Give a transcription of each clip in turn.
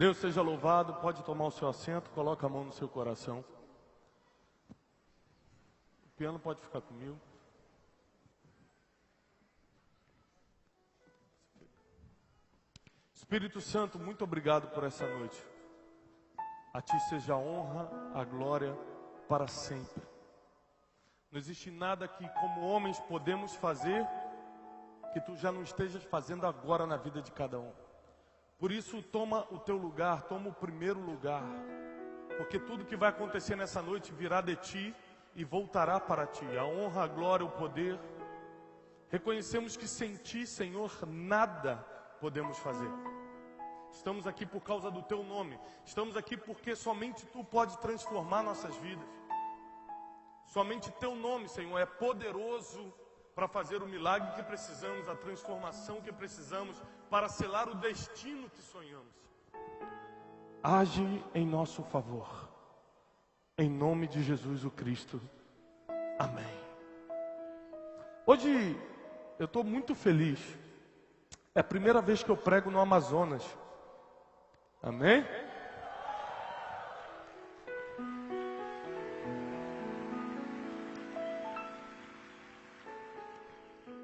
Deus seja louvado, pode tomar o seu assento, coloca a mão no seu coração. O piano pode ficar comigo. Espírito Santo, muito obrigado por essa noite. A Ti seja a honra, a glória para sempre. Não existe nada que como homens podemos fazer que Tu já não estejas fazendo agora na vida de cada um. Por isso toma o Teu lugar, toma o primeiro lugar. Porque tudo que vai acontecer nessa noite virá de Ti e voltará para Ti. A honra, a glória, o poder. Reconhecemos que sem Ti, Senhor, nada podemos fazer. Estamos aqui por causa do Teu nome. Estamos aqui porque somente Tu pode transformar nossas vidas. Somente Teu nome, Senhor, é poderoso para fazer o milagre que precisamos, a transformação que precisamos, para selar o destino que sonhamos. Age em nosso favor. Em nome de Jesus o Cristo. Amém. Hoje eu estou muito feliz. É a primeira vez que eu prego no Amazonas. Amém?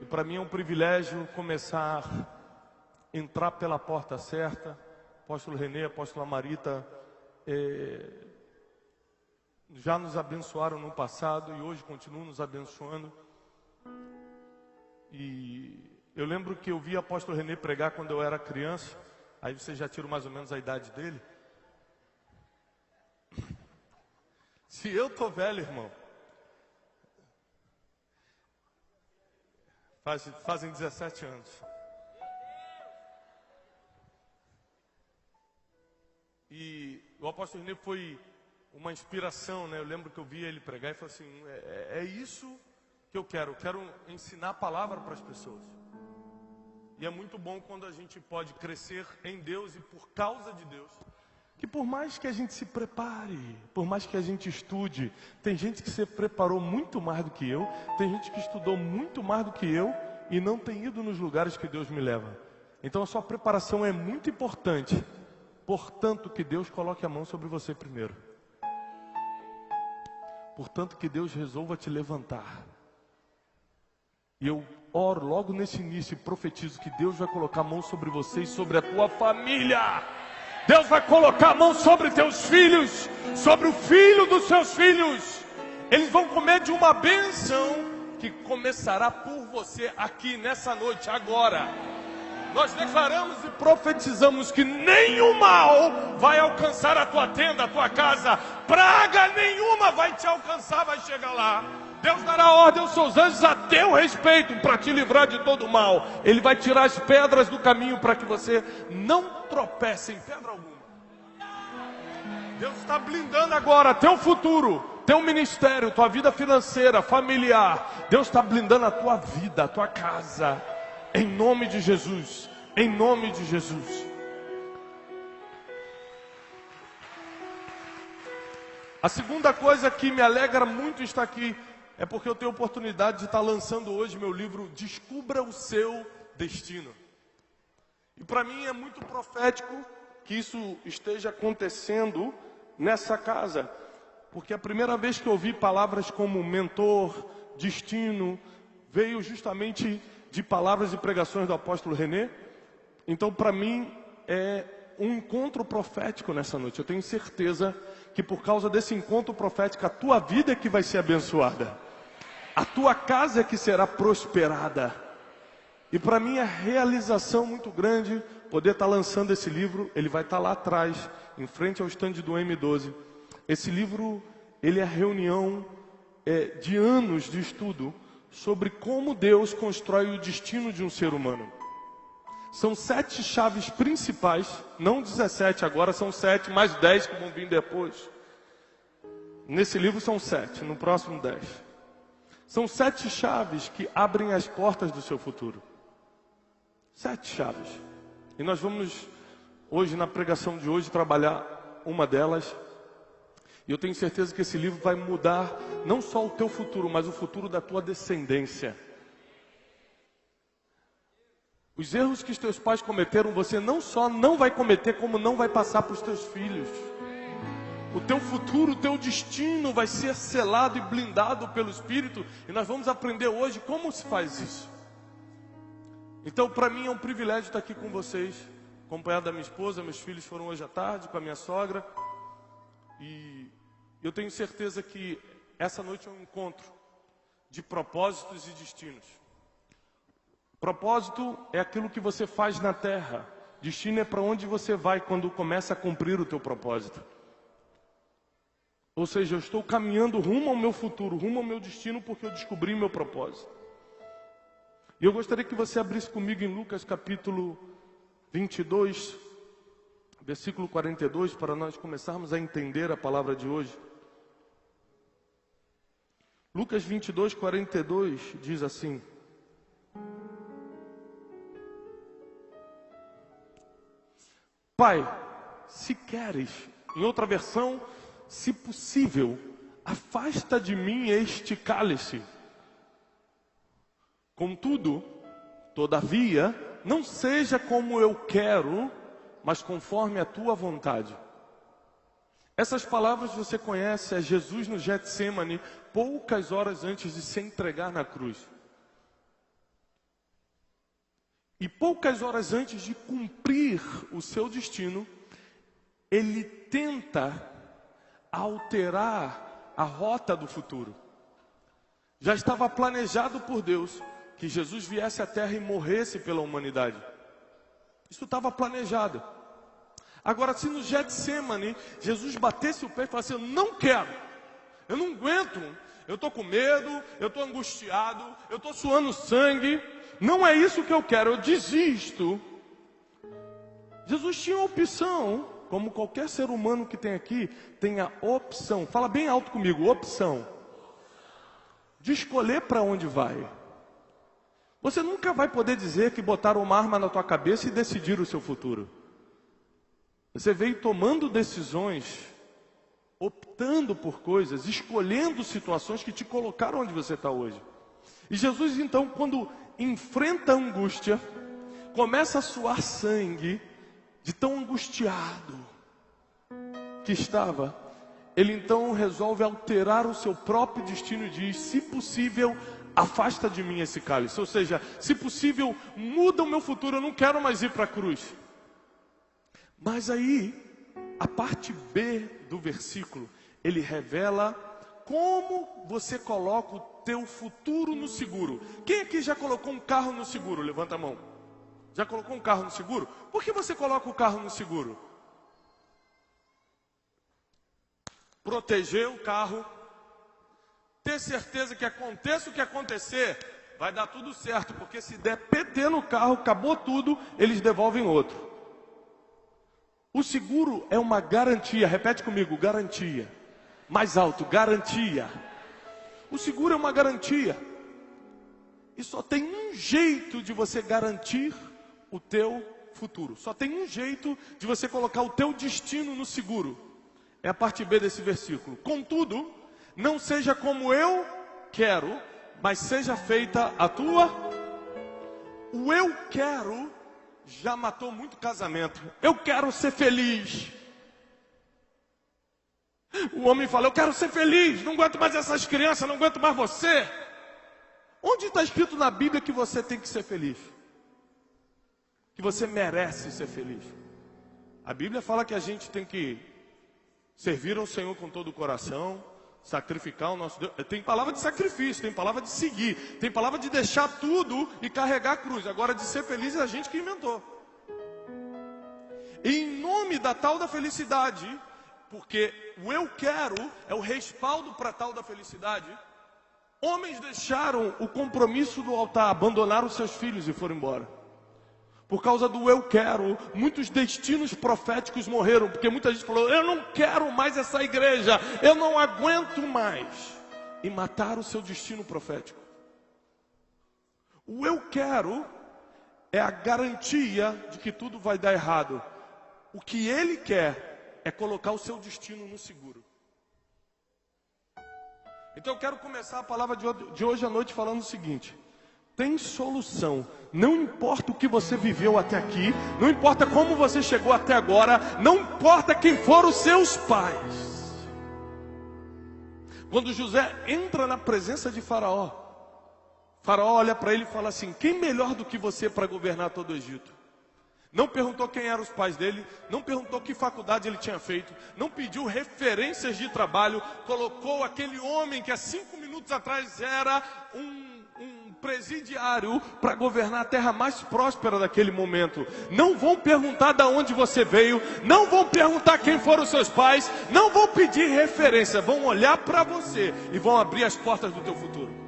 E para mim é um privilégio começar a entrar pela porta certa. Apóstolo Renê, apóstola Marita já nos abençoaram no passado e hoje continuam nos abençoando. E eu lembro que eu vi o apóstolo Renê pregar quando eu era criança. Aí você já tira mais ou menos a idade dele. Se eu tô velho, irmão, fazem 17 anos. E o apóstolo Renê foi uma inspiração, né? Eu lembro que eu vi ele pregar e falei assim, é isso que eu quero ensinar a palavra para as pessoas. E é muito bom quando a gente pode crescer em Deus e por causa de Deus. Que por mais que a gente se prepare, por mais que a gente estude, tem gente que se preparou muito mais do que eu, tem gente que estudou muito mais do que eu e não tem ido nos lugares que Deus me leva. Então a sua preparação é muito importante. Portanto, que Deus coloque a mão sobre você primeiro. Portanto, que Deus resolva te levantar. E eu oro logo nesse início e profetizo que Deus vai colocar a mão sobre você e sobre a tua família. Deus vai colocar a mão sobre teus filhos, sobre o filho dos seus filhos. Eles vão comer de uma bênção que começará por você aqui nessa noite, agora. Nós declaramos e profetizamos que nenhum mal vai alcançar a tua tenda, a tua casa. Praga nenhuma vai te alcançar, vai chegar lá. Deus dará ordem aos seus anjos a teu respeito para te livrar de todo mal. Ele vai tirar as pedras do caminho para que você não tropece em pedra alguma. Deus está blindando agora teu futuro, teu ministério, tua vida financeira, familiar. Deus está blindando a tua vida, a tua casa. Em nome de Jesus. Em nome de Jesus. A segunda coisa que me alegra muito estar aqui é porque eu tenho a oportunidade de estar lançando hoje meu livro Descubra o Seu Destino. E para mim é muito profético que isso esteja acontecendo nessa casa. Porque a primeira vez que eu ouvi palavras como mentor, destino, veio justamente de palavras e pregações do apóstolo Renê. Então para mim é um encontro profético nessa noite. Eu tenho certeza que por causa desse encontro profético a tua vida é que vai ser abençoada. A tua casa é que será prosperada. E para mim é realização muito grande poder estar lançando esse livro. Ele vai estar lá atrás, em frente ao stand do M12. Esse livro, ele é a reunião de anos de estudo sobre como Deus constrói o destino de um ser humano. São 7 chaves principais, não 17 agora, são 7, mais 10 que vão vir depois. Nesse livro são 7, no próximo 10. São 7 chaves que abrem as portas do seu futuro. 7 chaves. E nós vamos, hoje, na pregação de hoje, trabalhar uma delas. E eu tenho certeza que esse livro vai mudar não só o teu futuro, mas o futuro da tua descendência. Os erros que os teus pais cometeram, você não só não vai cometer, como não vai passar para os teus filhos. O teu futuro, o teu destino vai ser selado e blindado pelo Espírito. E nós vamos aprender hoje como se faz isso. Então, para mim é um privilégio estar aqui com vocês, acompanhado da minha esposa. Meus filhos foram hoje à tarde com a minha sogra. E eu tenho certeza que essa noite é um encontro de propósitos e destinos. Propósito é aquilo que você faz na terra. Destino é para onde você vai quando começa a cumprir o teu propósito. Ou seja, eu estou caminhando rumo ao meu futuro, rumo ao meu destino, porque eu descobri meu propósito. E eu gostaria que você abrisse comigo em Lucas capítulo 22, versículo 42, para nós começarmos a entender a palavra de hoje. Lucas 22, 42 diz assim: Pai, se queres, em outra versão, se possível, afasta de mim este cálice. Contudo, todavia, não seja como eu quero, mas conforme a tua vontade. Essas palavras você conhece, é Jesus no Getsêmani, poucas horas antes de se entregar na cruz. E poucas horas antes de cumprir o seu destino, ele tenta alterar a rota do futuro. Já estava planejado por Deus que Jesus viesse à terra e morresse pela humanidade. Isso estava planejado. Agora, se no Getsêmani Jesus batesse o pé e falasse: eu não quero, eu não aguento, eu estou com medo, eu estou angustiado, eu estou suando sangue, não é isso que eu quero, eu desisto. Jesus tinha a opção, como qualquer ser humano que tem aqui, tem a opção, fala bem alto comigo, opção, de escolher para onde vai. Você nunca vai poder dizer que botaram uma arma na tua cabeça e decidiram o seu futuro. Você veio tomando decisões, optando por coisas, escolhendo situações que te colocaram onde você está hoje. E Jesus então, quando enfrenta a angústia, começa a suar sangue, de tão angustiado que estava, ele então resolve alterar o seu próprio destino e diz: se possível, afasta de mim esse cálice. Ou seja, se possível, muda o meu futuro, eu não quero mais ir para a cruz. Mas aí, a parte B do versículo, ele revela como você coloca o teu futuro no seguro. Quem aqui já colocou um carro no seguro? Levanta a mão. Já colocou um carro no seguro? Por que você coloca o carro no seguro? Proteger o carro, ter certeza que aconteça o que acontecer, vai dar tudo certo, porque se der PT no carro, acabou tudo, eles devolvem outro. O seguro é uma garantia, repete comigo, garantia. Mais alto, garantia. O seguro é uma garantia. E só tem um jeito de você garantir o teu futuro. Só tem um jeito de você colocar o teu destino no seguro. É a parte B desse versículo. Contudo, não seja como eu quero, mas seja feita a tua. O eu quero já matou muito casamento. Eu quero ser feliz. O homem fala: eu quero ser feliz, não aguento mais essas crianças, não aguento mais você. Onde está escrito na Bíblia que você tem que ser feliz? Que você merece ser feliz? A Bíblia fala que a gente tem que servir ao Senhor com todo o coração, sacrificar o nosso Deus. Tem palavra de sacrifício, tem palavra de seguir, tem palavra de deixar tudo e carregar a cruz. Agora, de ser feliz é a gente que inventou. E em nome da tal da felicidade, porque o eu quero é o respaldo para tal da felicidade, homens deixaram o compromisso do altar, abandonaram seus filhos e foram embora. Por causa do eu quero, muitos destinos proféticos morreram, porque muita gente falou: eu não quero mais essa igreja, eu não aguento mais. E mataram o seu destino profético. O eu quero é a garantia de que tudo vai dar errado. O que ele quer é colocar o seu destino no seguro. Então eu quero começar a palavra de hoje à noite falando o seguinte: tem solução. Não importa o que você viveu até aqui, não importa como você chegou até agora, não importa quem foram os seus pais. Quando José entra na presença de Faraó, Faraó olha para ele e fala assim: quem melhor do que você para governar todo o Egito? Não perguntou quem eram os pais dele, não perguntou que faculdade ele tinha feito, não pediu referências de trabalho, colocou aquele homem que há 5 minutos atrás era um presidiário para governar a terra mais próspera daquele momento. Não vão perguntar de onde você veio, não vão perguntar quem foram os seus pais, não vão pedir referência, vão olhar para você e vão abrir as portas do teu futuro.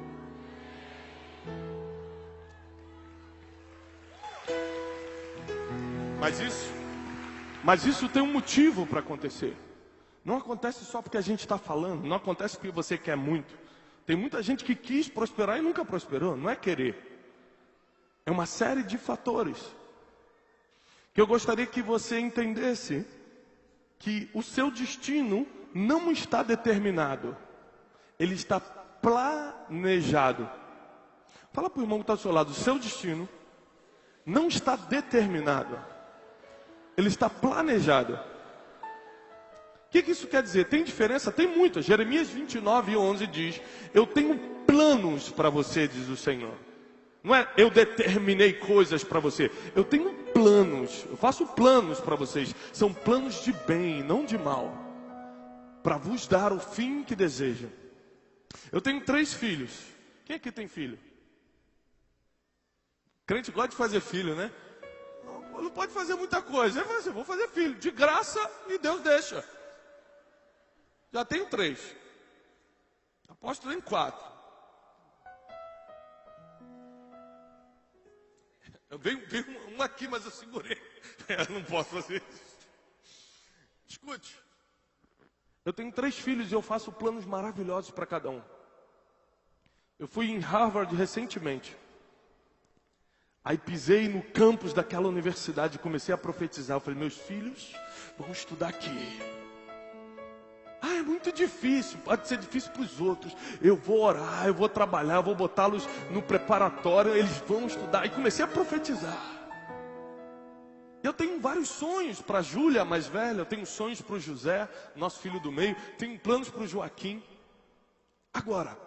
Mas isso tem um motivo para acontecer. Não acontece só porque a gente está falando, não acontece porque você quer muito. Tem muita gente que quis prosperar e nunca prosperou, não é querer. É uma série de fatores. Que eu gostaria que você entendesse que o seu destino não está determinado, ele está planejado. Fala para o irmão que está do seu lado: o seu destino não está determinado, ele está planejado. O que isso quer dizer? Tem diferença? Tem muita. Jeremias 29:11 diz: eu tenho planos para você, diz o Senhor. Não é eu determinei coisas para você, eu tenho planos, eu faço planos para vocês. São planos de bem, não de mal, para vos dar o fim que desejam. Eu tenho 3 filhos. Quem aqui tem filho? Crente gosta de fazer filho, né? Não pode fazer muita coisa. Eu vou fazer filho, de graça, e Deus deixa. Já tenho 3. Aposto em 4. Veio um aqui, mas eu segurei. Eu não posso fazer isso. Escute. Eu tenho 3 filhos e eu faço planos maravilhosos para cada um. Eu fui em Harvard recentemente. Aí pisei no campus daquela universidade e comecei a profetizar. Eu falei: meus filhos vão estudar aqui. Ah, é muito difícil, pode ser difícil para os outros. Eu vou orar, eu vou trabalhar, eu vou botá-los no preparatório, eles vão estudar. E comecei a profetizar. Eu tenho vários sonhos para a Júlia, a mais velha. Eu tenho sonhos para o José, nosso filho do meio. Tenho planos para o Joaquim. Agora,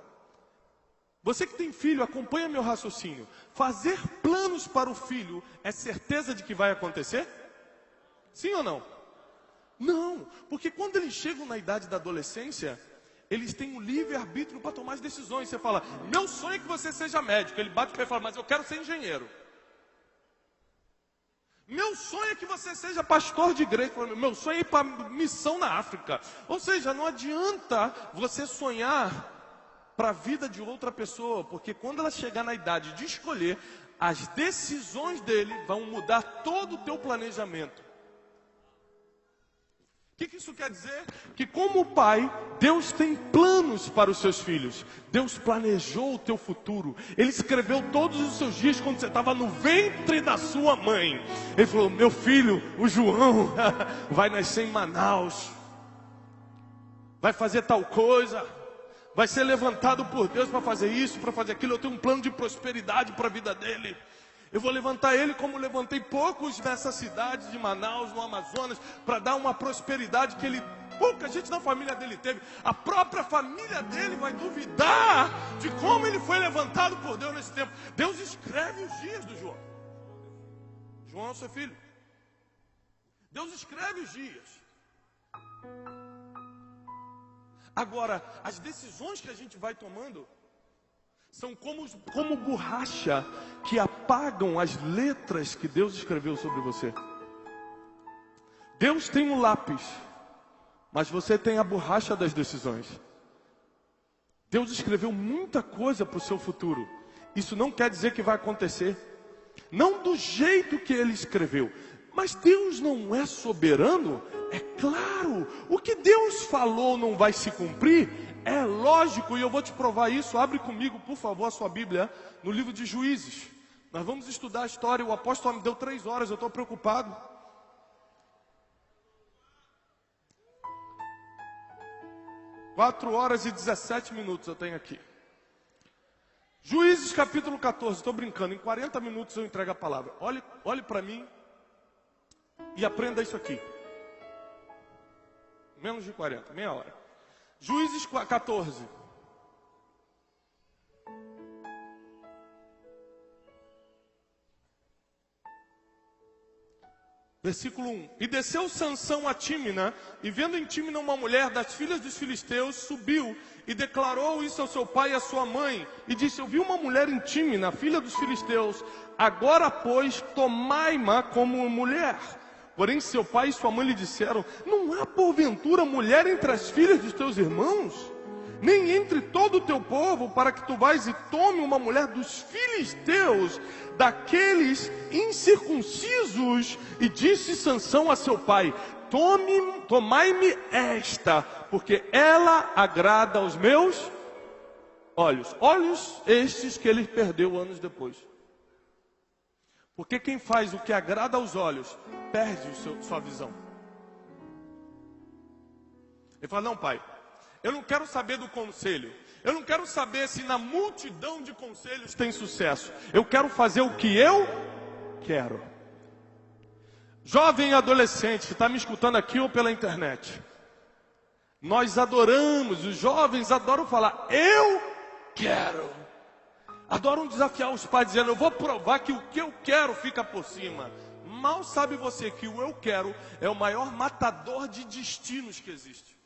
você que tem filho, acompanha meu raciocínio. Fazer planos para o filho é certeza de que vai acontecer? Sim ou não? Não, porque quando eles chegam na idade da adolescência, eles têm um livre-arbítrio para tomar as decisões. Você fala: meu sonho é que você seja médico. Ele bate o pé e fala: mas eu quero ser engenheiro. Meu sonho é que você seja pastor de igreja. Meu sonho é ir para missão na África. Ou seja, não adianta você sonhar para a vida de outra pessoa, porque quando ela chegar na idade de escolher, as decisões dele vão mudar todo o teu planejamento. O que isso quer dizer? Que como pai, Deus tem planos para os seus filhos. Deus planejou o teu futuro. Ele escreveu todos os seus dias quando você estava no ventre da sua mãe. Ele falou: meu filho, o João, vai nascer em Manaus, vai fazer tal coisa, vai ser levantado por Deus para fazer isso, para fazer aquilo. Eu tenho um plano de prosperidade para a vida dele. Eu vou levantar ele como levantei poucos nessa cidade de Manaus, no Amazonas, para dar uma prosperidade que pouca gente na família dele teve. A própria família dele vai duvidar de como ele foi levantado por Deus nesse tempo. Deus escreve os dias do João. João é o seu filho. Deus escreve os dias. Agora, as decisões que a gente vai tomando são como borracha que apagam as letras que Deus escreveu sobre você. Deus tem um lápis, mas você tem a borracha das decisões. Deus escreveu muita coisa para o seu futuro. Isso não quer dizer que vai acontecer. Não do jeito que Ele escreveu. Mas Deus não é soberano? É claro, o que Deus falou não vai se cumprir? É lógico, e eu vou te provar isso. Abre comigo, por favor, a sua Bíblia, no livro de Juízes. Nós vamos estudar a história. O apóstolo me deu 3 horas, eu estou preocupado. Quatro horas e 17 minutos eu tenho aqui. Juízes capítulo 14, estou brincando, em 40 minutos eu entrego a palavra. Olhe para mim e aprenda isso aqui. Menos de 40, meia hora. Juízes 14. Versículo 1. E desceu Sansão a Tímina, e vendo em Tímina uma mulher das filhas dos filisteus, subiu e declarou isso ao seu pai e à sua mãe, e disse: eu vi uma mulher em Tímina, filha dos filisteus, agora pois tomai-ma como mulher. Porém seu pai e sua mãe lhe disseram: não há porventura mulher entre as filhas dos teus irmãos? Nem entre todo o teu povo, para que tu vais e tome uma mulher dos filisteus, daqueles incircuncisos. E disse Sansão a seu pai: tomai-me esta, porque ela agrada aos meus olhos. Olhos estes que ele perdeu anos depois. Porque quem faz o que agrada aos olhos, perde sua visão. Ele fala: não, pai, eu não quero saber do conselho. Eu não quero saber se na multidão de conselhos tem sucesso. Eu quero fazer o que eu quero. Jovem adolescente que está me escutando aqui ou pela internet. Nós adoramos, os jovens adoram falar: eu quero. Adoram desafiar os pais dizendo: eu vou provar que o que eu quero fica por cima. Mal sabe você que o eu quero é o maior matador de destinos que existe.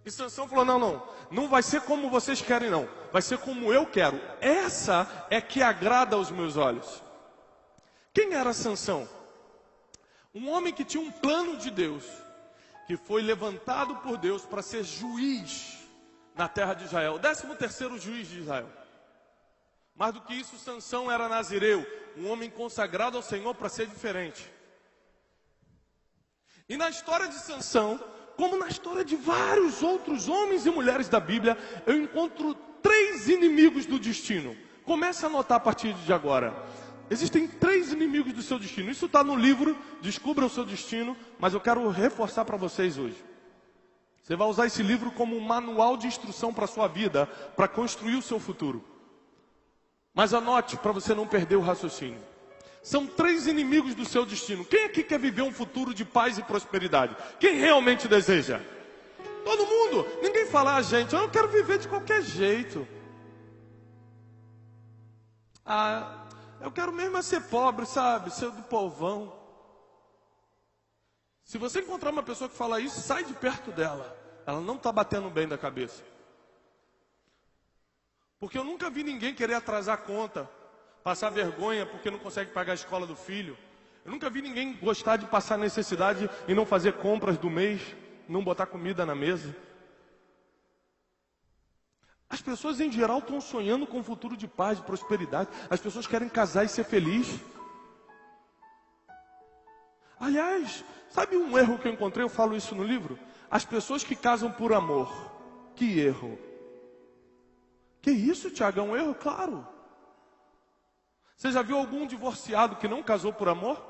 E Sansão falou: não vai ser como vocês querem não, vai ser como eu quero. Essa é que agrada aos meus olhos. Quem era Sansão? Um homem que tinha um plano de Deus, que foi levantado por Deus para ser juiz na terra de Israel, o 13º juiz de Israel. Mais do que isso, Sansão era nazireu, um homem consagrado ao Senhor para ser diferente. E na história de Sansão, como na história de vários outros homens e mulheres da Bíblia, eu encontro 3 inimigos do destino. Comece a anotar a partir de agora. Existem 3 inimigos do seu destino. Isso está no livro Descubra o Seu Destino, mas eu quero reforçar para vocês hoje. Você vai usar esse livro como um manual de instrução para a sua vida, para construir o seu futuro. Mas anote para você não perder o raciocínio. São 3 inimigos do seu destino. Quem aqui quer viver um futuro de paz e prosperidade? Quem realmente deseja? Todo mundo. Ninguém fala: gente, eu não quero viver de qualquer jeito. Eu quero mesmo ser pobre, sabe? Ser do povão. Se você encontrar uma pessoa que fala isso, sai de perto dela. Ela não está batendo bem da cabeça. Porque eu nunca vi ninguém querer atrasar a conta, passar vergonha porque não consegue pagar a escola do filho. Eu nunca vi ninguém gostar de passar necessidade e não fazer compras do mês, não botar comida na mesa. As pessoas em geral estão sonhando com um futuro de paz, de prosperidade. As pessoas querem casar e ser feliz. Aliás, sabe um erro que eu encontrei? Eu falo isso no livro. As pessoas que casam por amor. Que erro. Que isso, Tiago? É um erro? Claro. Você já viu algum divorciado que não casou por amor?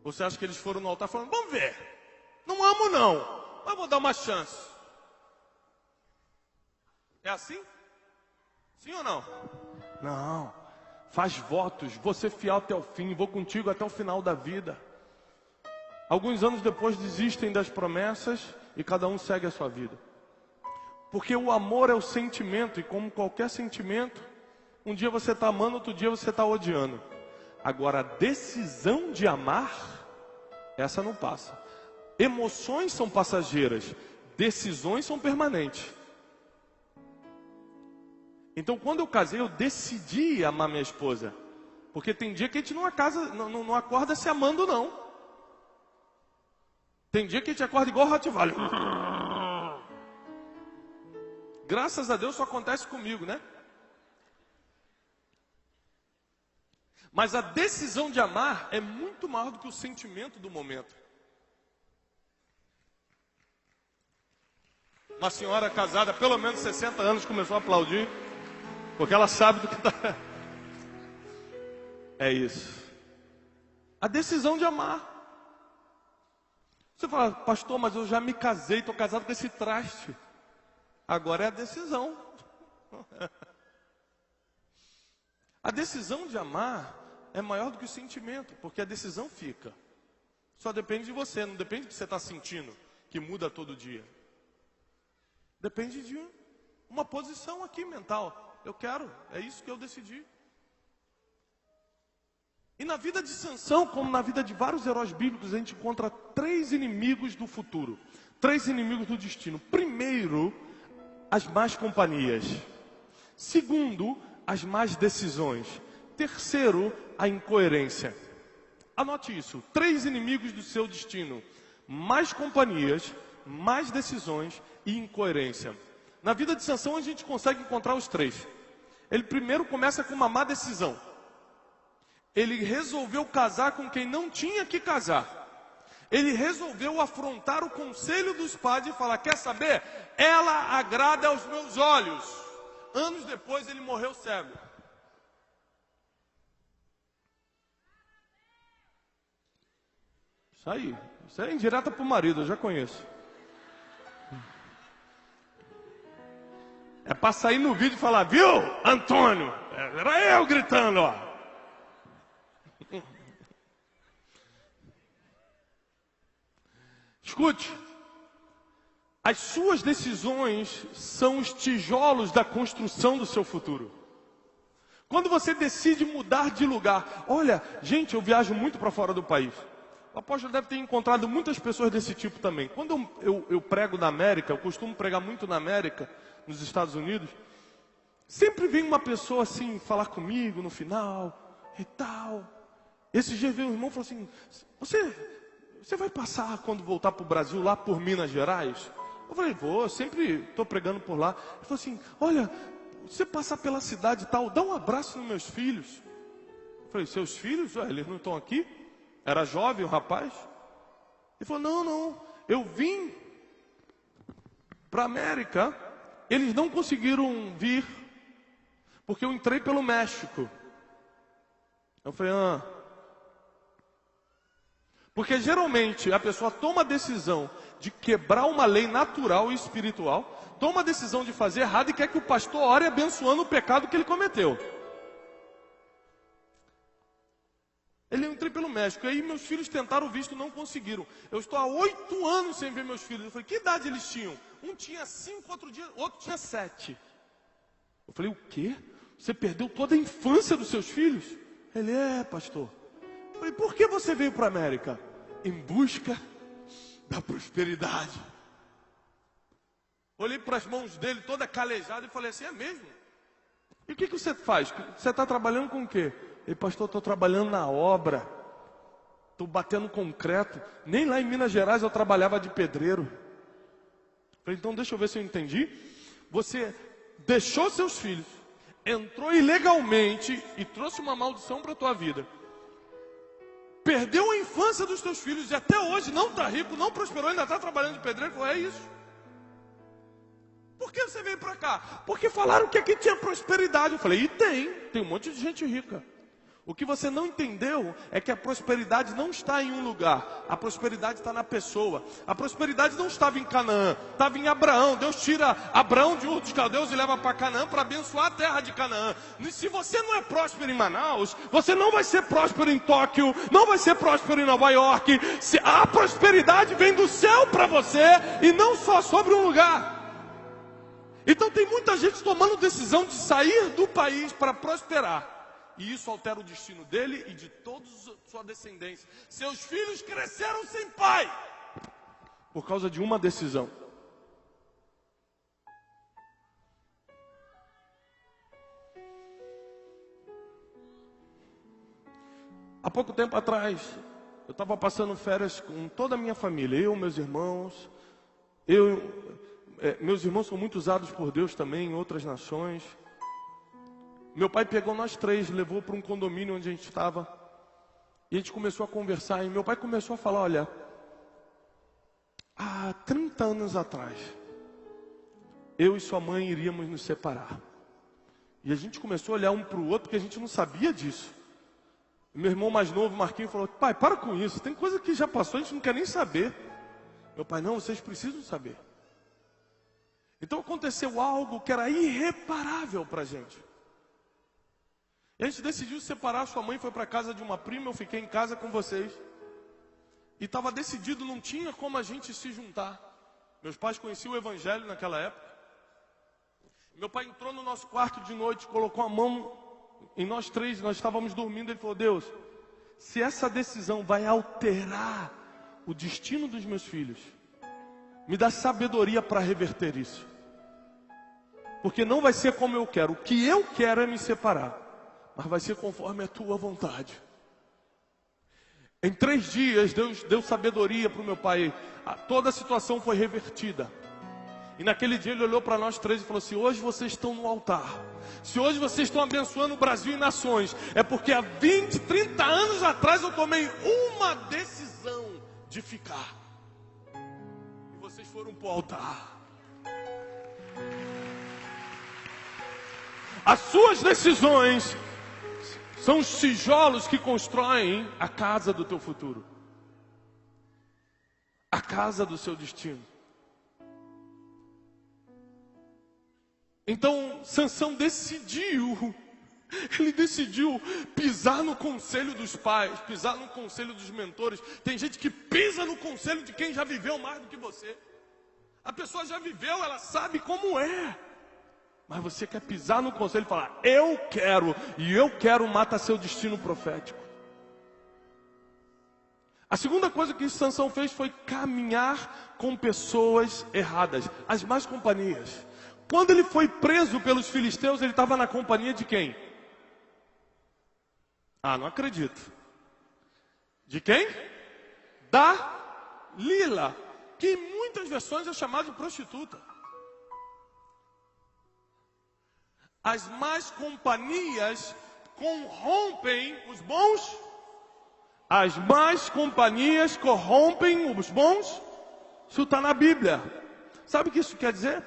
Você acha que eles foram no altar falando: vamos ver, não amo não, mas vou dar uma chance. É assim? Sim ou não? Não. Faz votos: vou ser fiel até o fim, vou contigo até o final da vida. Alguns anos depois desistem das promessas e cada um segue a sua vida. Porque o amor é o sentimento, e como qualquer sentimento, um dia você está amando, outro dia você está odiando. Agora, a decisão de amar, essa não passa. Emoções são passageiras, decisões são permanentes. Então, quando eu casei, eu decidi amar minha esposa. Porque tem dia que a gente não acorda se amando, não. Tem dia que a gente acorda igual Rottweiler. Graças a Deus só acontece comigo, né? Mas a decisão de amar é muito maior do que o sentimento do momento. Uma senhora casada, pelo menos 60 anos, começou a aplaudir, porque ela sabe do que está. É isso. A decisão de amar. Você fala, pastor, mas eu já me casei, estou casado com esse traste. Agora é a decisão. A decisão de amar é maior do que o sentimento, porque a decisão fica. Só depende de você, não depende do que você está sentindo, que muda todo dia. Depende de uma posição aqui mental. Eu quero, é isso que eu decidi. E na vida de Sansão, como na vida de vários heróis bíblicos, a gente encontra 3 inimigos do futuro. 3 inimigos do destino. Primeiro, as más companhias. Segundo, as más decisões. Terceiro, a incoerência. Anote isso. 3 inimigos do seu destino. Más companhias, más decisões e incoerência. Na vida de Sansão a gente consegue encontrar os 3. Ele primeiro começa com uma má decisão. Ele resolveu casar com quem não tinha que casar. Ele resolveu afrontar o conselho dos pais e falar, quer saber? Ela agrada aos meus olhos. Anos depois ele morreu cego. Isso aí é indireta para o marido, eu já conheço. É para sair no vídeo e falar, viu, Antônio? Era eu gritando, ó. Escute, as suas decisões são os tijolos da construção do seu futuro. Quando você decide mudar de lugar, olha, gente, eu viajo muito para fora do país. O apóstolo deve ter encontrado muitas pessoas desse tipo também. Quando eu prego na América, eu costumo pregar muito na América, nos Estados Unidos, sempre vem uma pessoa assim, falar comigo no final e tal. Esses dias veio um irmão e falou assim, você vai passar quando voltar para o Brasil, lá por Minas Gerais? Eu falei, vou, sempre estou pregando por lá. Ele falou assim, olha, você passar pela cidade e tal, dá um abraço nos meus filhos. Eu falei, seus filhos? Ué, eles não estão aqui? Era jovem o rapaz? Ele falou, não, eu vim para a América, eles não conseguiram vir, porque eu entrei pelo México. Eu falei, porque geralmente a pessoa toma a decisão de quebrar uma lei natural e espiritual, toma a decisão de fazer errado e quer que o pastor ore abençoando o pecado que ele cometeu. Ele entrou pelo México, e aí meus filhos tentaram o visto, não conseguiram. Eu estou há 8 anos sem ver meus filhos. Eu falei, que idade eles tinham? Um tinha 5, outro tinha 7. Eu falei, o quê? Você perdeu toda a infância dos seus filhos? Ele, pastor. Eu falei, por que você veio para a América? Em busca da prosperidade. Olhei para as mãos dele, toda calejada, e falei assim, é mesmo? E o que você faz? Você está trabalhando com o quê? Ele, pastor, estou trabalhando na obra. Estou batendo concreto. Nem lá em Minas Gerais eu trabalhava de pedreiro. Eu falei, então deixa eu ver se eu entendi. Você deixou seus filhos, entrou ilegalmente e trouxe uma maldição para a tua vida. Perdeu a infância dos teus filhos e até hoje não está rico, não prosperou, ainda está trabalhando de pedreiro. Ele falou, é isso. Por que você veio para cá? Porque falaram que aqui tinha prosperidade. Eu falei, e tem um monte de gente rica. O que você não entendeu é que a prosperidade não está em um lugar. A prosperidade está na pessoa. A prosperidade não estava em Canaã, estava em Abraão. Deus tira Abraão de Ur dos Caldeus e leva para Canaã para abençoar a terra de Canaã. E se você não é próspero em Manaus, você não vai ser próspero em Tóquio, não vai ser próspero em Nova York. A prosperidade vem do céu para você e não só sobre um lugar. Então tem muita gente tomando decisão de sair do país para prosperar. E isso altera o destino dele e de toda a sua descendência. Seus filhos cresceram sem pai, por causa de uma decisão. Há pouco tempo atrás, eu estava passando férias com toda a minha família. Eu, meus irmãos. Meus irmãos são muito usados por Deus também em outras nações. Meu pai pegou nós 3, levou para um condomínio onde a gente estava. E a gente começou a conversar. E meu pai começou a falar, olha, há 30 anos atrás, eu e sua mãe iríamos nos separar. E a gente começou a olhar um para o outro, porque a gente não sabia disso. Meu irmão mais novo, Marquinhos, falou, pai, para com isso. Tem coisa que já passou, a gente não quer nem saber. Meu pai, não, vocês precisam saber. Então aconteceu algo que era irreparável para a gente. E a gente decidiu separar, sua mãe foi para a casa de uma prima, eu fiquei em casa com vocês. E estava decidido, não tinha como a gente se juntar. Meus pais conheciam o evangelho naquela época. Meu pai entrou no nosso quarto de noite, colocou a mão em nós três, nós estávamos dormindo, ele falou, Deus, se essa decisão vai alterar o destino dos meus filhos, me dá sabedoria para reverter isso. Porque não vai ser como eu quero. O que eu quero é me separar, mas vai ser conforme a tua vontade. Em 3 dias, Deus deu sabedoria para o meu pai. Toda a situação foi revertida. E naquele dia ele olhou para nós 3 e falou assim, hoje vocês estão no altar. Se hoje vocês estão abençoando o Brasil e nações, é porque há 20, 30 anos atrás eu tomei uma decisão de ficar. E vocês foram para o altar. As suas decisões são os tijolos que constroem a casa do teu futuro. A casa do seu destino. Então, Sansão decidiu. Ele decidiu pisar no conselho dos pais, pisar no conselho dos mentores. Tem gente que pisa no conselho de quem já viveu mais do que você. A pessoa já viveu, ela sabe como é. Mas você quer pisar no conselho e falar, eu quero, e eu quero mata seu destino profético. A segunda coisa que Sansão fez foi caminhar com pessoas erradas, as más companhias. Quando ele foi preso pelos filisteus, ele estava na companhia de quem? Ah, não acredito. De quem? Da Lila, que em muitas versões é chamada de prostituta. As más companhias corrompem os bons. As más companhias corrompem os bons. Isso está na Bíblia. Sabe o que isso quer dizer?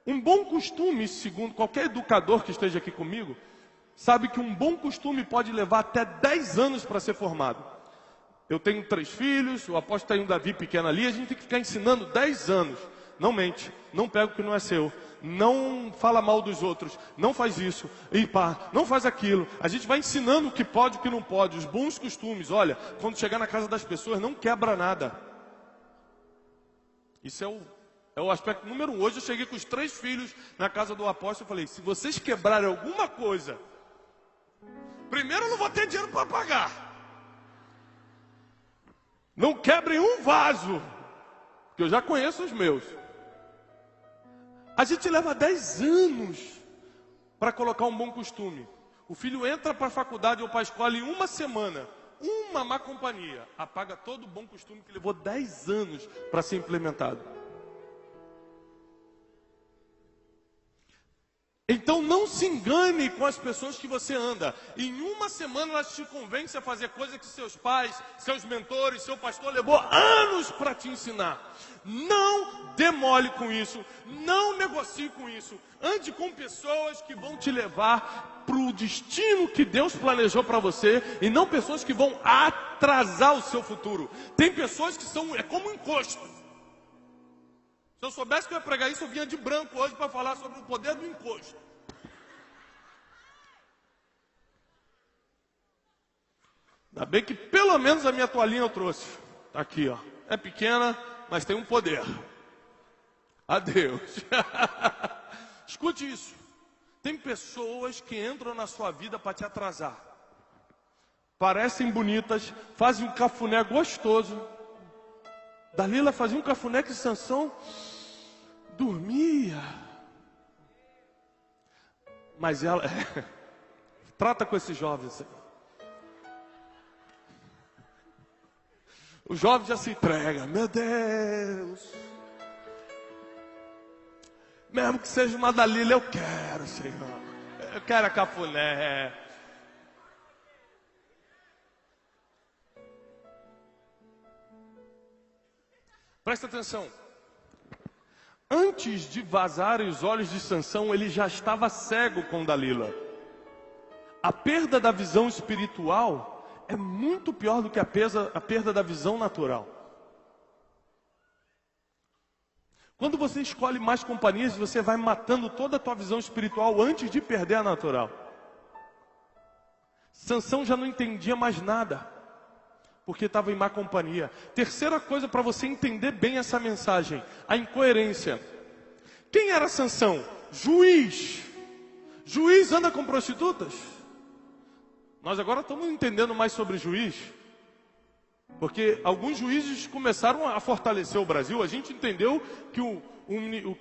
Um bom costume, segundo qualquer educador que esteja aqui comigo, sabe que um bom costume pode levar até 10 anos para ser formado. Eu tenho 3 filhos, o apóstolo tem um Davi pequeno ali, a gente tem que ficar ensinando 10 anos. Não mente, não pega o que não é seu, não fala mal dos outros, não faz isso, e pá, não faz aquilo. A gente vai ensinando o que pode e o que não pode, os bons costumes. Olha, quando chegar na casa das pessoas, não quebra nada. Isso é o aspecto número 1. Hoje eu cheguei com os 3 filhos na casa do apóstolo e falei, se vocês quebrarem alguma coisa, primeiro eu não vou ter dinheiro para pagar. Não quebrem um vaso, que eu já conheço os meus. A gente leva 10 anos para colocar um bom costume. O filho entra para a faculdade ou para a escola em uma semana. Uma má companhia apaga todo o bom costume que levou 10 anos para ser implementado. Então não se engane com as pessoas que você anda. Em uma semana elas te convencem a fazer coisas que seus pais, seus mentores, seu pastor levou anos para te ensinar. Não demole com isso, não negocie com isso. Ande com pessoas que vão te levar para o destino que Deus planejou para você e não pessoas que vão atrasar o seu futuro. Tem pessoas que é como um encosto. Se eu soubesse que eu ia pregar isso, eu vinha de branco hoje para falar sobre o poder do encosto. Ainda bem que pelo menos a minha toalhinha eu trouxe. Está aqui, ó. É pequena, mas tem um poder. Adeus. Escute isso. Tem pessoas que entram na sua vida para te atrasar. Parecem bonitas, fazem um cafuné gostoso. Dalila fazia um cafuné que Sansão dormia. Mas ela... Trata com esses jovens. O jovem já se entrega. Meu Deus. Mesmo que seja uma Dalila, eu quero, Senhor. Eu quero a cafuné. Presta atenção. Antes de vazarem os olhos de Sansão, ele já estava cego com Dalila. A perda da visão espiritual é muito pior do que a perda da visão natural. Quando você escolhe mais companhias, você vai matando toda a tua visão espiritual antes de perder a natural. Sansão já não entendia mais nada, porque estava em má companhia. Terceira coisa para você entender bem essa mensagem, a incoerência. Quem era Sansão? Juiz. Juiz anda com prostitutas? Nós agora estamos entendendo mais sobre juiz, porque alguns juízes começaram a fortalecer o Brasil. A gente entendeu que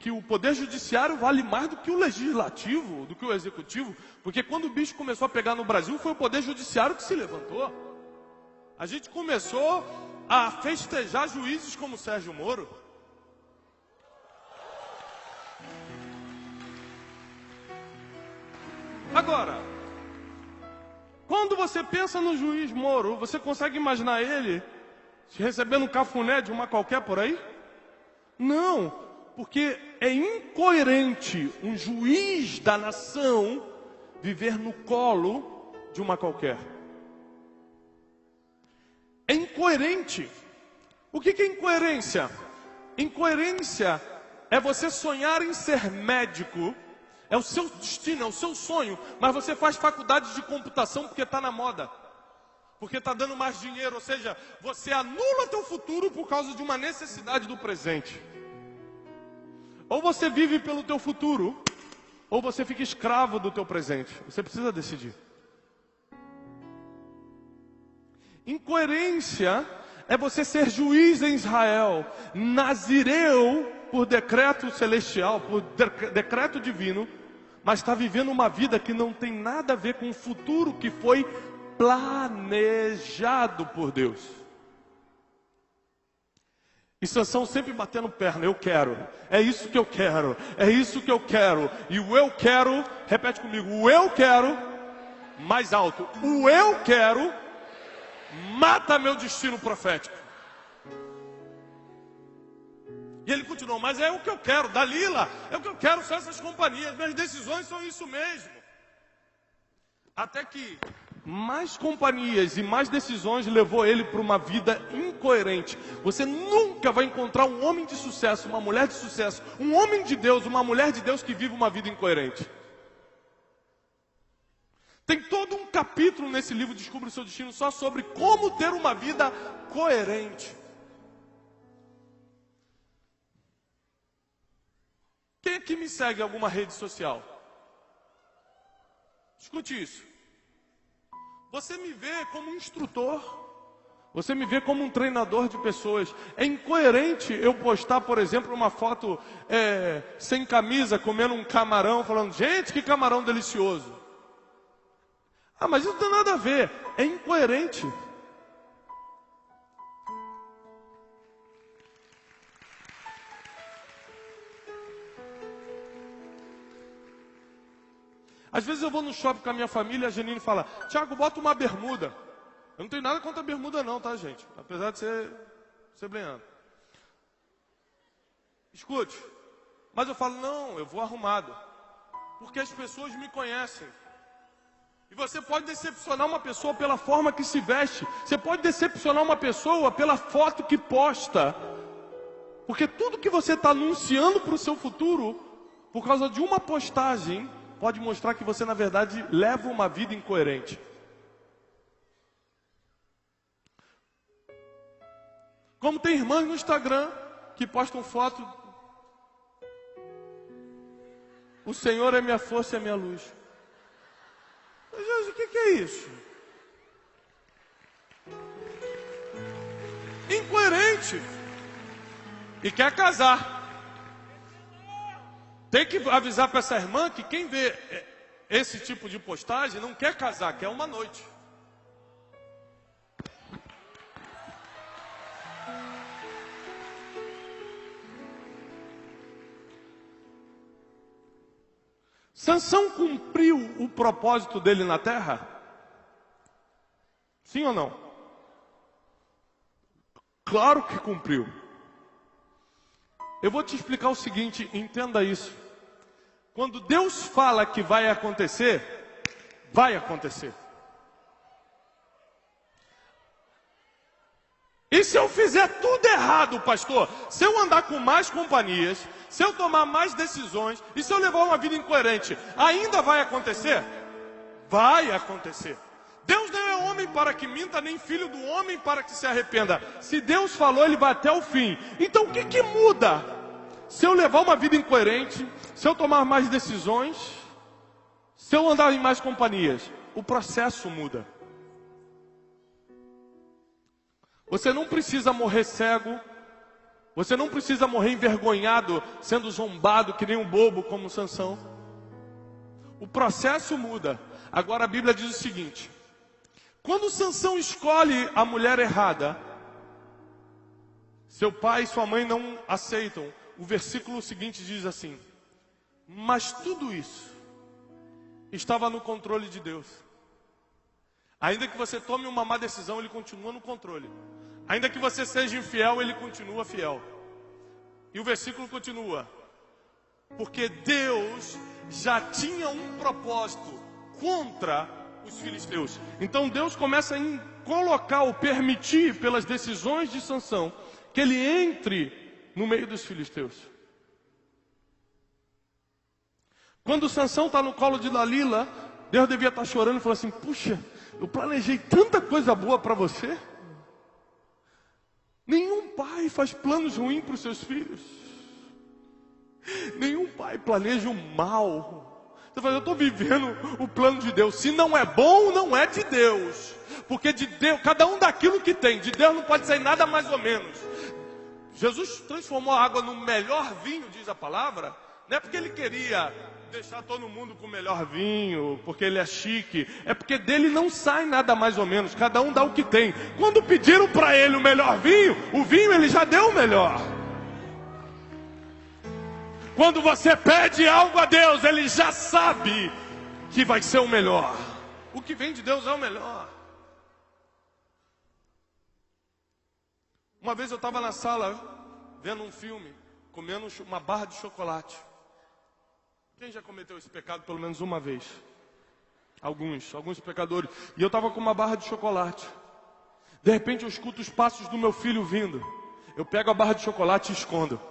o poder judiciário vale mais do que o legislativo, do que o executivo, porque quando o bicho começou a pegar no Brasil, foi o poder judiciário que se levantou. A gente começou a festejar juízes como Sérgio Moro. Agora, quando você pensa no juiz Moro, você consegue imaginar ele recebendo um cafuné de uma qualquer por aí? Não, porque é incoerente um juiz da nação viver no colo de uma qualquer. É incoerente. O que é incoerência? Incoerência é você sonhar em ser médico. É o seu destino, é o seu sonho, mas você faz faculdade de computação porque está na moda, porque está dando mais dinheiro, ou seja, você anula teu futuro por causa de uma necessidade do presente. Ou você vive pelo teu futuro, ou você fica escravo do teu presente. Você precisa decidir. Incoerência é você ser juiz em Israel, nazireu por decreto celestial, por decreto divino, mas está vivendo uma vida que não tem nada a ver com o futuro que foi planejado por Deus. E Sansão sempre batendo perna, eu quero, é isso que eu quero, é isso que eu quero. E o eu quero, repete comigo, o eu quero, mais alto, o eu quero, mata meu destino profético. E ele continuou, mas é o que eu quero, Dalila, é o que eu quero, são essas companhias, minhas decisões são isso mesmo. Até que mais companhias e mais decisões levou ele para uma vida incoerente. Você nunca vai encontrar um homem de sucesso, uma mulher de sucesso, um homem de Deus, uma mulher de Deus que vive uma vida incoerente. Tem todo um capítulo nesse livro, Descubra o Seu Destino, só sobre como ter uma vida coerente. Quem aqui me segue em alguma rede social? Escute isso. Você me vê como um instrutor. Você me vê como um treinador de pessoas. É incoerente eu postar, por exemplo, uma foto sem camisa, comendo um camarão, falando, gente, que camarão delicioso. Ah, mas isso não tem nada a ver. É incoerente. Às vezes eu vou no shopping com a minha família e a Janine fala, Tiago, bota uma bermuda. Eu não tenho nada contra a bermuda não, tá, gente? Apesar de ser blenhando. Escute. Mas eu falo, não, eu vou arrumado. Porque as pessoas me conhecem. E você pode decepcionar uma pessoa pela forma que se veste. Você pode decepcionar uma pessoa pela foto que posta. Porque tudo que você está anunciando para o seu futuro, por causa de uma postagem, pode mostrar que você, na verdade, leva uma vida incoerente. Como tem irmãs no Instagram que postam foto. O Senhor é minha força e a minha luz. Jesus, o que é isso? Incoerente. E quer casar. Tem que avisar para essa irmã que quem vê esse tipo de postagem não quer casar, quer uma noite. Sansão cumpriu o propósito dele na terra? Sim ou não? Claro que cumpriu. Eu vou te explicar o seguinte, entenda isso. Quando Deus fala que vai acontecer, vai acontecer. E se eu fizer tudo errado, pastor? Se eu andar com mais companhias, se eu tomar mais decisões, e se eu levar uma vida incoerente, ainda vai acontecer? Vai acontecer. Deus não é homem para que minta, nem filho do homem para que se arrependa. Se Deus falou, Ele vai até o fim. Então o que muda? Se eu levar uma vida incoerente, se eu tomar mais decisões, se eu andar em mais companhias, o processo muda. Você não precisa morrer cego, você não precisa morrer envergonhado, sendo zombado que nem um bobo como Sansão. O processo muda. Agora a Bíblia diz o seguinte: quando Sansão escolhe a mulher errada, seu pai e sua mãe não aceitam. O versículo seguinte diz assim: mas tudo isso estava no controle de Deus. Ainda que você tome uma má decisão, Ele continua no controle. Ainda que você seja infiel, Ele continua fiel. E o versículo continua: porque Deus já tinha um propósito contra os filisteus. Então Deus começa a colocar ou permitir, pelas decisões de Sansão, que ele entre no meio dos filisteus. Quando Sansão está no colo de Dalila, Deus devia estar chorando e falou assim: puxa, eu planejei tanta coisa boa para você. Nenhum pai faz planos ruins para os seus filhos. Nenhum pai planeja o mal. Você fala: eu estou vivendo o plano de Deus. Se não é bom, não é de Deus. Porque de Deus, cada um dá aquilo que tem. De Deus não pode sair nada mais ou menos. Jesus transformou a água no melhor vinho, diz a palavra. Não é porque Ele queria deixar todo mundo com o melhor vinho, porque Ele é chique. É porque dele não sai nada mais ou menos. Cada um dá o que tem. Quando pediram para Ele o melhor vinho, o vinho Ele já deu o melhor. Quando você pede algo a Deus, Ele já sabe que vai ser o melhor. O que vem de Deus é o melhor. Uma vez eu estava na sala, vendo um filme, comendo uma barra de chocolate. Quem já cometeu esse pecado pelo menos uma vez? Alguns pecadores. E eu estava com uma barra de chocolate. De repente eu escuto os passos do meu filho vindo. Eu pego a barra de chocolate e escondo.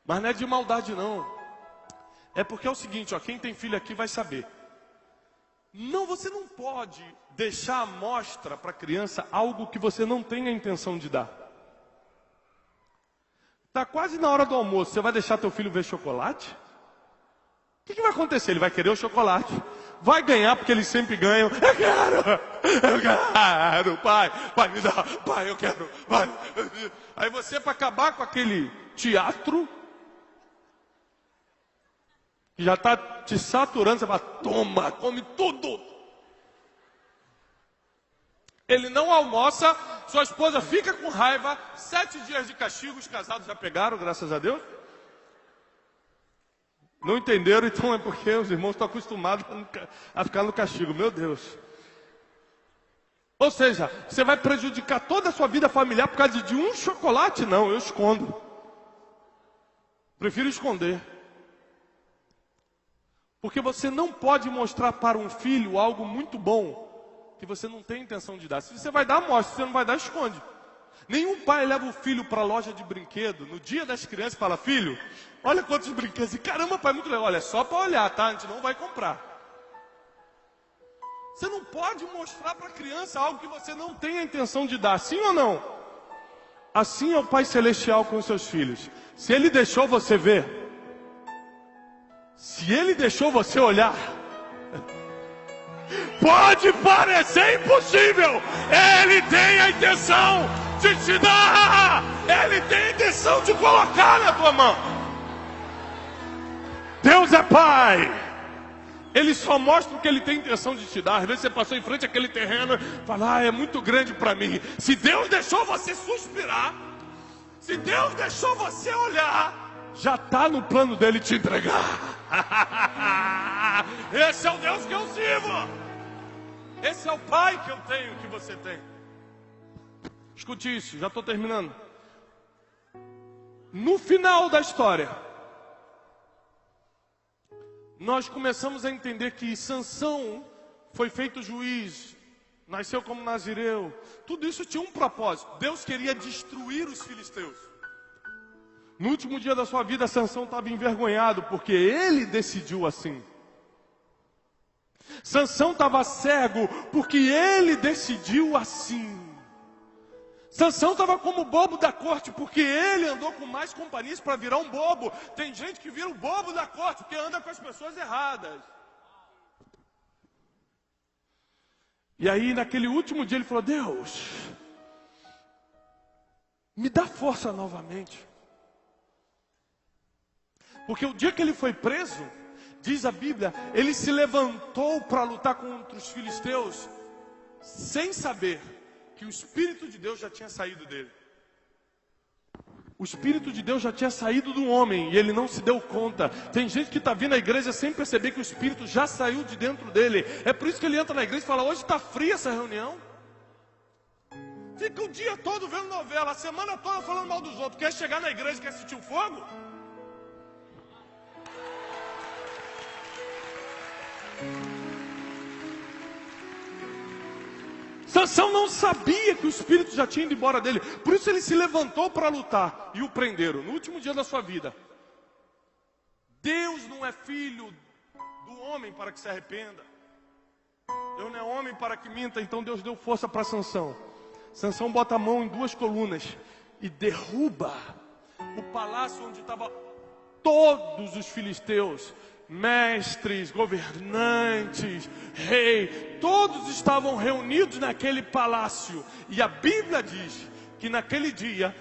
Mas não é de maldade não. É porque é o seguinte, ó, quem tem filho aqui vai saber. Não, você não pode deixar à mostra para a criança algo que você não tem a intenção de dar. Está quase na hora do almoço, você vai deixar teu filho ver chocolate? O que vai acontecer? Ele vai querer o chocolate. Vai ganhar porque eles sempre ganham. Eu quero, pai me dá, pai eu quero, pai. Aí você, para acabar com aquele teatro, que já está te saturando, você fala: toma, come tudo. Ele não almoça, sua esposa fica com raiva, 7 dias de castigo, os casados já pegaram, graças a Deus. Não entenderam, então é porque os irmãos estão acostumados a ficar no castigo, meu Deus. Ou seja, você vai prejudicar toda a sua vida familiar por causa de um chocolate? Não, eu escondo. Prefiro esconder. Porque você não pode mostrar para um filho algo muito bom que você não tem intenção de dar. Se você vai dar, mostra. Se você não vai dar, esconde. Nenhum pai leva o filho para a loja de brinquedo no dia das crianças e fala: filho, olha quantos brinquedos. E caramba, pai, muito legal. Olha, é só para olhar, tá? A gente não vai comprar. Você não pode mostrar para a criança algo que você não tem a intenção de dar. Sim ou não? Assim é o Pai Celestial com os seus filhos. Se Ele deixou você ver, se Ele deixou você olhar, pode parecer impossível, Ele tem a intenção de te dar. Ele tem a intenção de colocar na tua mão. Deus é Pai. Ele só mostra o que Ele tem intenção de te dar. Às vezes você passou em frente àquele terreno e fala: é muito grande para mim. Se Deus deixou você suspirar, se Deus deixou você olhar, já está no plano dele te entregar. Esse é o Deus que eu sirvo. Esse é o Pai que eu tenho, que você tem. Escute isso, já estou terminando. No final da história, nós começamos a entender que Sansão foi feito juiz nasceu como nazireu. Tudo isso tinha um propósito. Deus queria destruir os filisteus. No último dia da sua vida, Sansão estava envergonhado, porque ele decidiu assim. Sansão estava cego, porque ele decidiu assim. Sansão estava como bobo da corte, porque ele andou com mais companhias para virar um bobo. Tem gente que vira o bobo da corte, porque anda com as pessoas erradas. E aí, naquele último dia, ele falou: Deus, me dá força novamente. Porque o dia que ele foi preso, diz a Bíblia, ele se levantou para lutar contra os filisteus, sem saber que o Espírito de Deus já tinha saído dele. O Espírito de Deus já tinha saído do homem e ele não se deu conta. Tem gente que está vindo à igreja sem perceber que o Espírito já saiu de dentro dele. É por isso que ele entra na igreja e fala: hoje está fria essa reunião. Fica o dia todo vendo novela, a semana toda falando mal dos outros. Quer chegar na igreja e quer sentir o fogo? Sansão não sabia que o Espírito já tinha ido embora dele. Por isso ele se levantou para lutar. E o prenderam no último dia da sua vida. Deus não é filho do homem para que se arrependa. Deus não é homem para que minta. Então Deus deu força para Sansão. Sansão bota a mão em 2 colunas e derruba o palácio onde estavam todos os filisteus. Mestres, governantes, rei, todos estavam reunidos naquele palácio. E a Bíblia diz que naquele dia,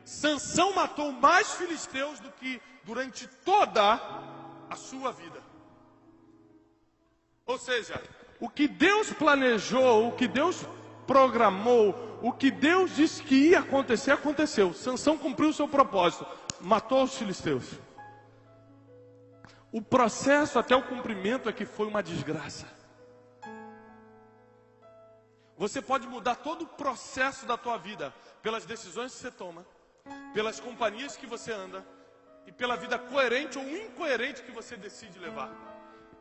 Sansão matou mais filisteus do que durante toda a sua vida. Ou seja, o que Deus planejou, o que Deus programou, o que Deus disse que ia acontecer, aconteceu. Sansão cumpriu o seu propósito, matou os filisteus. O processo até o cumprimento é que foi uma desgraça. Você pode mudar todo o processo da tua vida pelas decisões que você toma, pelas companhias que você anda e pela vida coerente ou incoerente que você decide levar.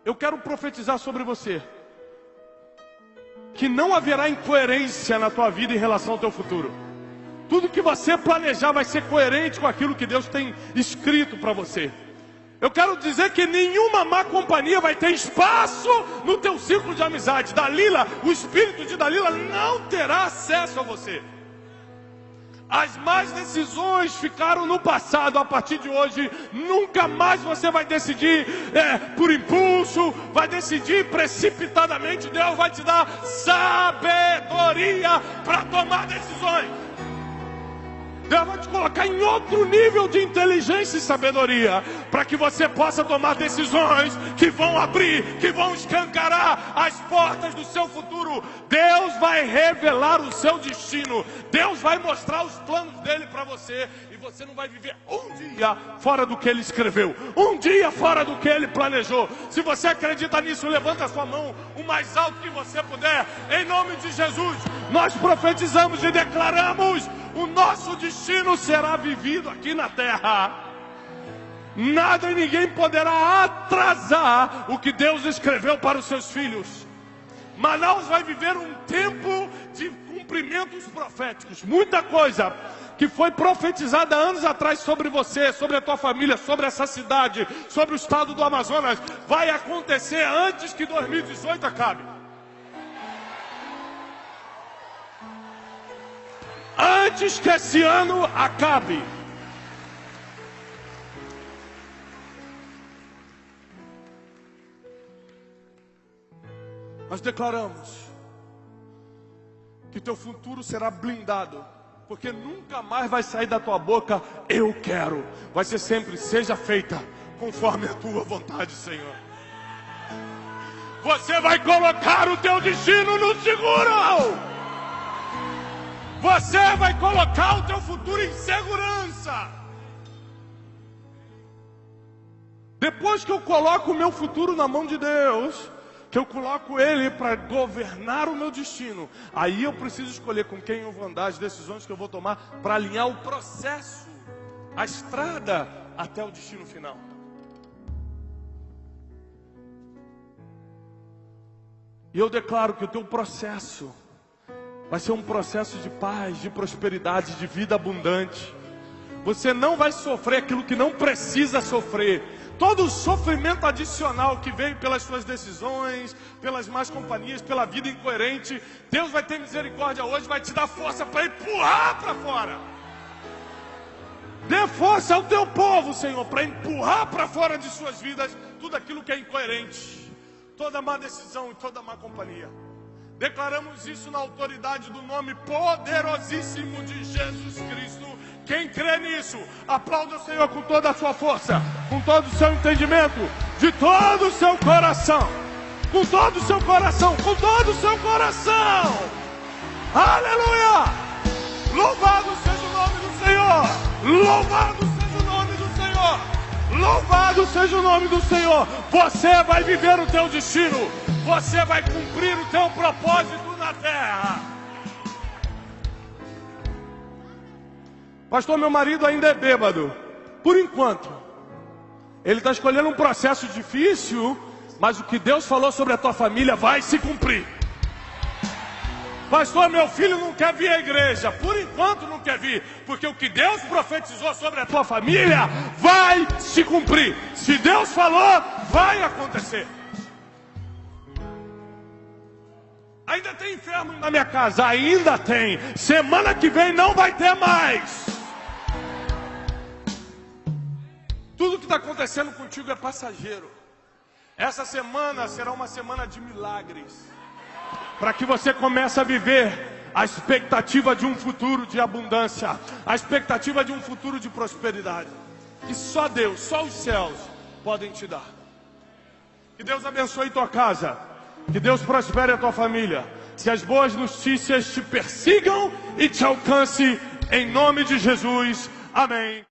Eu quero profetizar sobre você que não haverá incoerência na tua vida em relação ao teu futuro. Tudo que você planejar vai ser coerente com aquilo que Deus tem escrito para você. Eu quero dizer que nenhuma má companhia vai ter espaço no teu círculo de amizade. Dalila, o espírito de Dalila não terá acesso a você. As más decisões ficaram no passado. A partir de hoje, nunca mais você vai decidir por impulso, vai decidir precipitadamente. Deus vai te dar sabedoria para tomar decisões. Deus vai te colocar em outro nível de inteligência e sabedoria, para que você possa tomar decisões que vão abrir, que vão escancarar as portas do seu futuro. Deus vai revelar o seu destino. Deus vai mostrar os planos dele para você. E você não vai viver um dia fora do que ele escreveu, um dia fora do que ele planejou. Se você acredita nisso, levanta a sua mão o mais alto que você puder. Em nome de Jesus, nós profetizamos e declaramos: o nosso destino será vivido aqui na terra. Nada e ninguém poderá atrasar o que Deus escreveu para os seus filhos. Manaus vai viver um tempo de cumprimentos proféticos. Muita coisa que foi profetizada anos atrás sobre você, sobre a tua família, sobre essa cidade, sobre o estado do Amazonas, vai acontecer antes que 2018 acabe. Antes que esse ano acabe. Nós declaramos que teu futuro será blindado, porque nunca mais vai sair da tua boca eu quero. Vai ser sempre: seja feita conforme a tua vontade, Senhor. Você vai colocar o teu destino no seguro. Você vai colocar o teu futuro em segurança. Depois que eu coloco o meu futuro na mão de Deus, que eu coloco Ele para governar o meu destino, aí eu preciso escolher com quem eu vou andar, as decisões que eu vou tomar para alinhar o processo, a estrada até o destino final. E eu declaro que o teu processo vai ser um processo de paz, de prosperidade, de vida abundante. Você não vai sofrer aquilo que não precisa sofrer. Todo o sofrimento adicional que veio pelas suas decisões, pelas más companhias, pela vida incoerente, Deus vai ter misericórdia hoje, vai te dar força para empurrar para fora. Dê força ao teu povo, Senhor, para empurrar para fora de suas vidas tudo aquilo que é incoerente, toda má decisão e toda má companhia. Declaramos isso na autoridade do nome poderosíssimo de Jesus Cristo. Quem crê nisso, aplauda o Senhor com toda a sua força, com todo o seu entendimento, de todo o seu coração, com todo o seu coração, com todo o seu coração. Aleluia! Louvado seja o nome do Senhor! Louvado seja o nome do Senhor! Louvado seja o nome do Senhor! Você vai viver o teu destino, você vai cumprir o teu propósito na terra. Pastor, meu marido ainda é bêbado. Por enquanto. Ele está escolhendo um processo difícil, mas o que Deus falou sobre a tua família vai se cumprir. Pastor, meu filho não quer vir à igreja. Por enquanto não quer vir, porque o que Deus profetizou sobre a tua família vai se cumprir. Se Deus falou, vai acontecer. Ainda tem enfermo na minha casa? Ainda tem. Semana que vem não vai ter mais. Tudo que está acontecendo contigo é passageiro. Essa semana será uma semana de milagres, para que você comece a viver a expectativa de um futuro de abundância, a expectativa de um futuro de prosperidade, que só Deus, só os céus podem te dar. Que Deus abençoe tua casa, que Deus prospere a tua família, que as boas notícias te persigam e te alcance, em nome de Jesus. Amém.